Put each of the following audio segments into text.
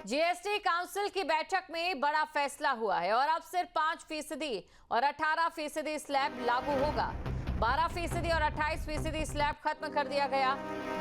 GST council की बैठक में बड़ा फैसला हुआ है और अब सिर्फ 5% और 18% स्लैब लागू होगा। 12% और 28% स्लैब खत्म कर दिया गया।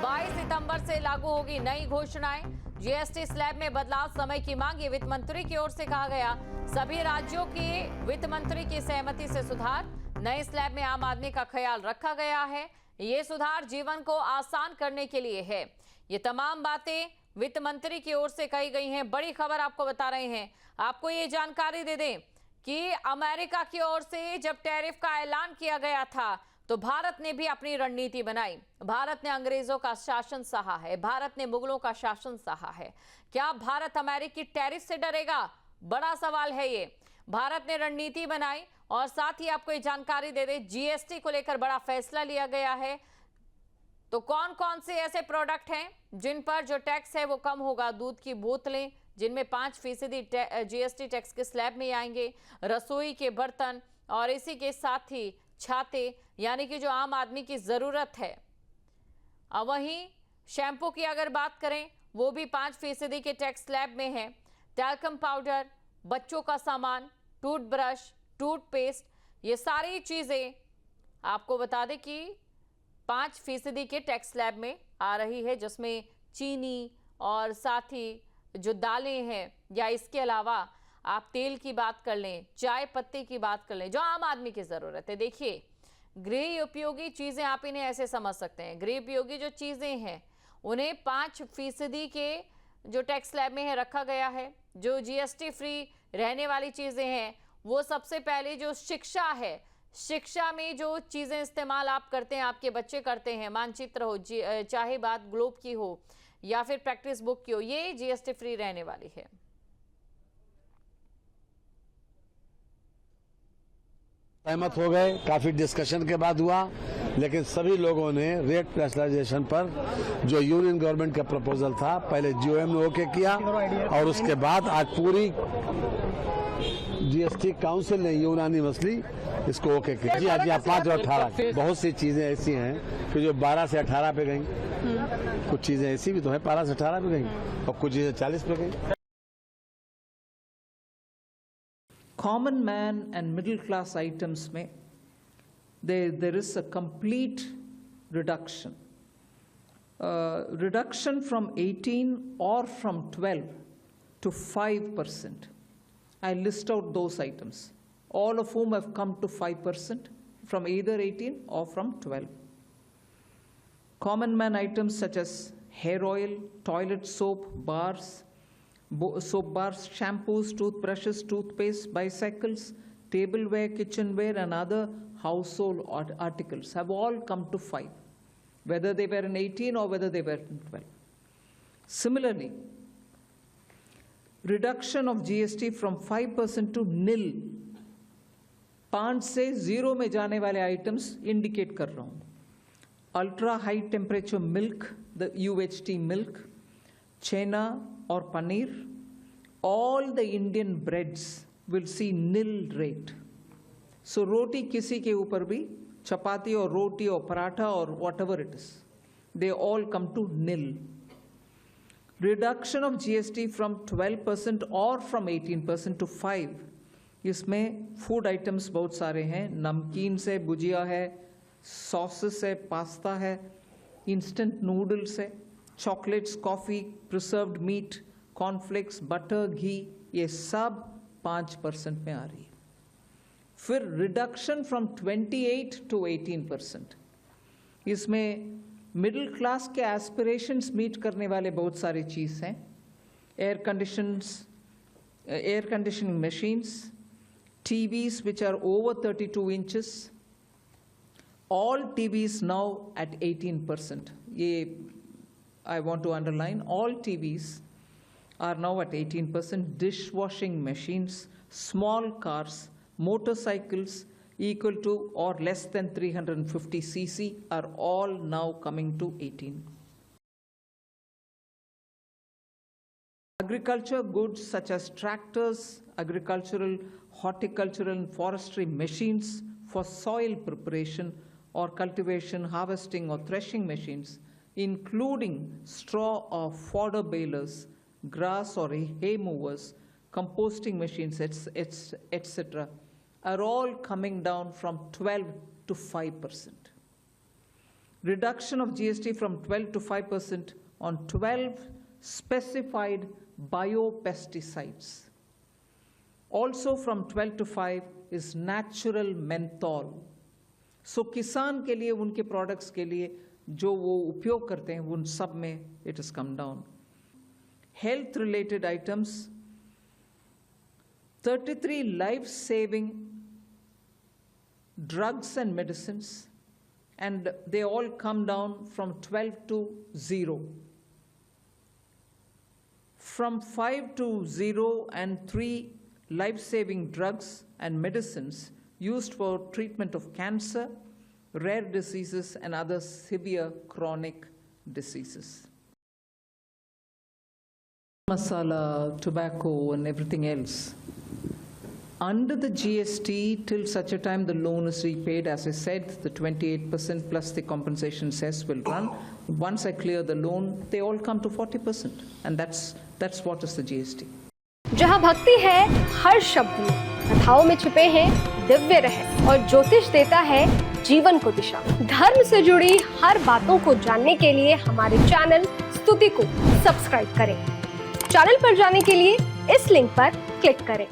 22 सितंबर से लागू होगी नई घोषणाएं। जीएसटी स्लैब में बदलाव समय की मांग, ये वित्त मंत्री की ओर से कहा गया। सभी राज्यों के वित्त मंत्री की सहमति से सुधार। नए स्लैब में आम आदमी का ख्याल रखा गया है। ये सुधार जीवन को आसान करने के लिए है। ये तमाम बातें वित्त मंत्री की ओर से कही गई हैं। बड़ी खबर आपको बता रहे हैं। आपको ये जानकारी दे दें कि अमेरिका की ओर से जब टैरिफ का ऐलान किया गया था तो भारत ने भी अपनी रणनीति बनाई। भारत ने अंग्रेजों का शासन सहा है, भारत ने मुगलों का शासन सहा है। क्या भारत अमेरिकी टैरिफ से डरेगा? बड़ा सवाल है ये। भारत ने रणनीति बनाई और साथ ही आपको ये जानकारी दे दें, जीएसटी को लेकर बड़ा फैसला लिया गया है। तो कौन कौन से ऐसे प्रोडक्ट हैं जिन पर जो टैक्स है वो कम होगा? दूध की बोतलें जिनमें 5% जीएसटी टैक्स के स्लैब में आएंगे, रसोई के बर्तन और इसी के साथ ही छाते, यानी कि जो आम आदमी की जरूरत है। अब वहीं शैम्पू की अगर बात करें वो भी 5% के टैक्स स्लैब में है। टैल्कम पाउडर, बच्चों का सामान, टूथब्रश, टूथपेस्ट, ये सारी चीजें आपको बता दें कि 5% के टैक्स स्लैब में आ रही है, जिसमें चीनी और साथ ही जो दालें हैं या इसके अलावा आप तेल की बात कर लें, चाय पत्ती की बात कर लें, जो आम आदमी की ज़रूरत है। देखिए, गृह उपयोगी चीज़ें आप इन्हें ऐसे समझ सकते हैं। गृह उपयोगी जो चीज़ें हैं उन्हें 5% के जो टैक्स स्लैब में है रखा गया है। जो जीएसटी फ्री रहने वाली चीज़ें हैं वो सबसे पहले जो शिक्षा है, शिक्षा में जो चीज़ें इस्तेमाल आप करते हैं, आपके बच्चे करते हैं, मानचित्र हो, चाहे बात ग्लोब की हो या फिर प्रैक्टिस बुक की हो, ये जीएसटी फ्री रहने वाली है। सहमत हो गए, काफी डिस्कशन के बाद हुआ, लेकिन सभी लोगों ने रेट प्रेशराइजेशन पर जो यूनियन गवर्नमेंट का प्रपोजल था, पहले जीओएम ने ओके किया और उसके बाद आज पूरी जीएसटी काउंसिल ने यूनानिमसली इसको ओके किया। जी आज यहाँ 5 और 18 बहुत सी चीजें ऐसी हैं कि जो 12 से 18 पे गई, कुछ चीजें ऐसी भी तो है 12 से 18 पे गई और कुछ चीजें 40 पे गई। Common man and middle class items में there is a complete reduction. Reduction from 18 or from 12 to 5%. I list out those items, all of whom have come to 5% from either 18 or from 12. Common man items such as hair oil, toilet soap, bars, shampoos, toothbrushes, toothpaste, bicycles, tableware, kitchenware and other household articles have all come to 5, whether they were in 18 or whether they were in 12. Similarly, reduction of GST from 5% to nil, 5 से 0 में जाने वाले items indicate कर रहा हूँ. Ultra high temperature milk, the UHT milk, chena or paneer, all the Indian breads will see nil rate. So roti kisi ke upar bhi, chapati or roti or paratha or whatever it is, they all come to nil. Reduction of GST from 12% or from 18% to 5. इसमें food items बहुत सारे हैं, नमकीन से भुजिया है, sauces है, pasta है, instant noodles है, chocolates, coffee, preserved meat, cornflakes, butter, घी, ये सब 5% में आ रही है। फिर रिडक्शन फ्रॉम 28 टू 18%, इसमें मिडिल क्लास के एस्पिरेशंस मीट करने वाले बहुत सारी चीज़ हैं। Air conditioning machines, TVs which are over 32 inches, all TVs now at 18%. I want to underline, all TVs are now at 18%. Dishwashing machines, small cars, motorcycles equal to or less than 350 cc are all now coming to 18. Agriculture goods such as tractors, agricultural, horticultural and forestry machines for soil preparation or cultivation, harvesting or threshing machines, including straw or fodder balers, grass or hay movers, composting machines, etc., are all coming down from 12 to 5%. Reduction of GST from 12 to 5% on 12 specified biopesticides. Also from 12 to 5 is natural menthol. So किसान के लिए उनके products के लिए जो वो उपयोग करते हैं उन सब में it has come down. Health related items, 33 life-saving drugs and medicines, and they all come down from 12 to 0. From 5 to 0 and 3 life-saving drugs and medicines used for treatment of cancer, rare diseases, and other severe chronic diseases. Masala, tobacco, and everything else. Under the GST, till such a time the loan is repaid, as I said, the 28% plus the compensation cess will run. Once I clear the loan, they all come to 40%, and that's what is the GST. जहाँ भक्ति है हर शब्द में, कथाओं में छिपे हैं दिव्य रहस्य और ज्योतिष देता है जीवन को दिशा। धर्म से जुड़ी हर बातों को जानने के लिए हमारे चैनल स्तुति को सब्सक्राइब करें। चैनल पर जाने के लिए इस लिंक पर क्लिक करें।